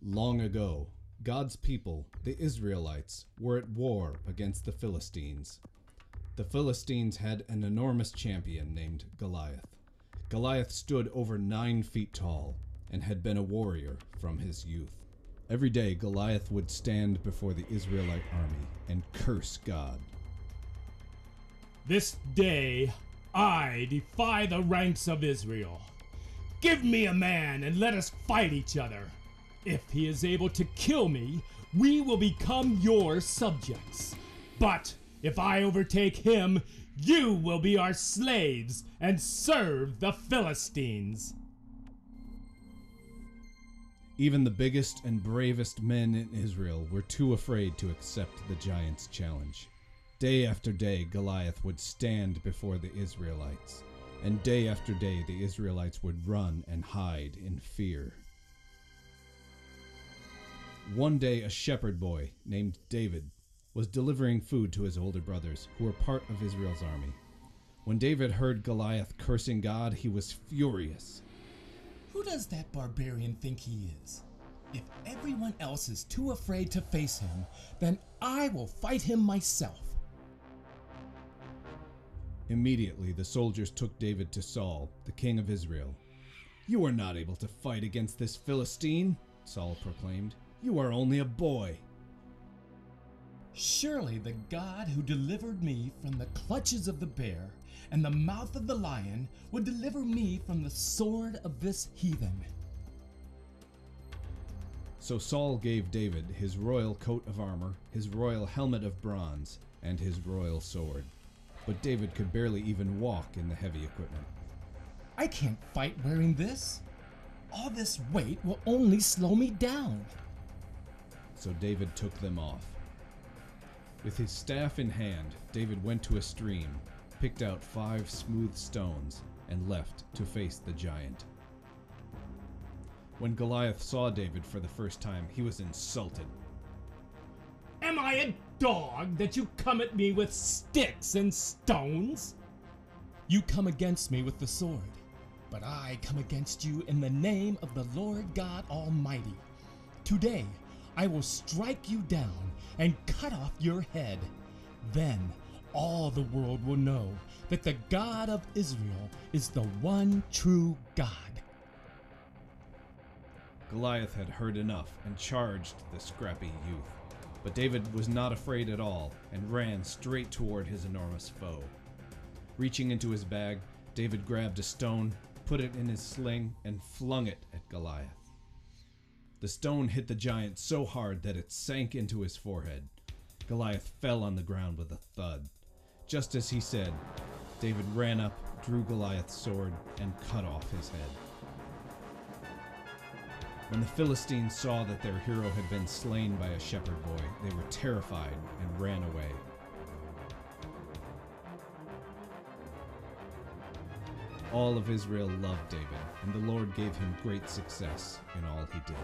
Long ago, God's people, the Israelites, were at war against the Philistines. The Philistines had an enormous champion named Goliath. Goliath stood over 9 feet tall and had been a warrior from his youth. Every day, Goliath would stand before the Israelite army and curse God. This day, I defy the ranks of Israel. Give me a man and let us fight each other. If he is able to kill me, we will become your subjects. But if I overtake him, you will be our slaves and serve the Philistines. Even the biggest and bravest men in Israel were too afraid to accept the giant's challenge. Day after day, Goliath would stand before the Israelites, and day after day, the Israelites would run and hide in fear. One day, a shepherd boy named David was delivering food to his older brothers, who were part of Israel's army. When David heard Goliath cursing God, he was furious. Who does that barbarian think he is? If everyone else is too afraid to face him, then I will fight him myself. Immediately, the soldiers took David to Saul, the king of Israel. "You are not able to fight against this Philistine," Saul proclaimed. "You are only a boy." Surely the God who delivered me from the clutches of the bear and the mouth of the lion would deliver me from the sword of this heathen. So Saul gave David his royal coat of armor, his royal helmet of bronze, and his royal sword. But David could barely even walk in the heavy equipment. I can't fight wearing this. All this weight will only slow me down. So David took them off. With his staff in hand, David went to a stream, picked out 5 smooth stones, and left to face the giant. When Goliath saw David for the first time, he was insulted. Am I a dog that you come at me with sticks and stones? You come against me with the sword, but I come against you in the name of the Lord God Almighty. Today, I will strike you down and cut off your head. Then all the world will know that the God of Israel is the one true God. Goliath had heard enough and charged the scrappy youth. But David was not afraid at all and ran straight toward his enormous foe. Reaching into his bag, David grabbed a stone, put it in his sling, and flung it at Goliath. The stone hit the giant so hard that it sank into his forehead. Goliath fell on the ground with a thud. Just as he said, David ran up, drew Goliath's sword, and cut off his head. When the Philistines saw that their hero had been slain by a shepherd boy, they were terrified and ran away. All of Israel loved David, and the Lord gave him great success in all he did.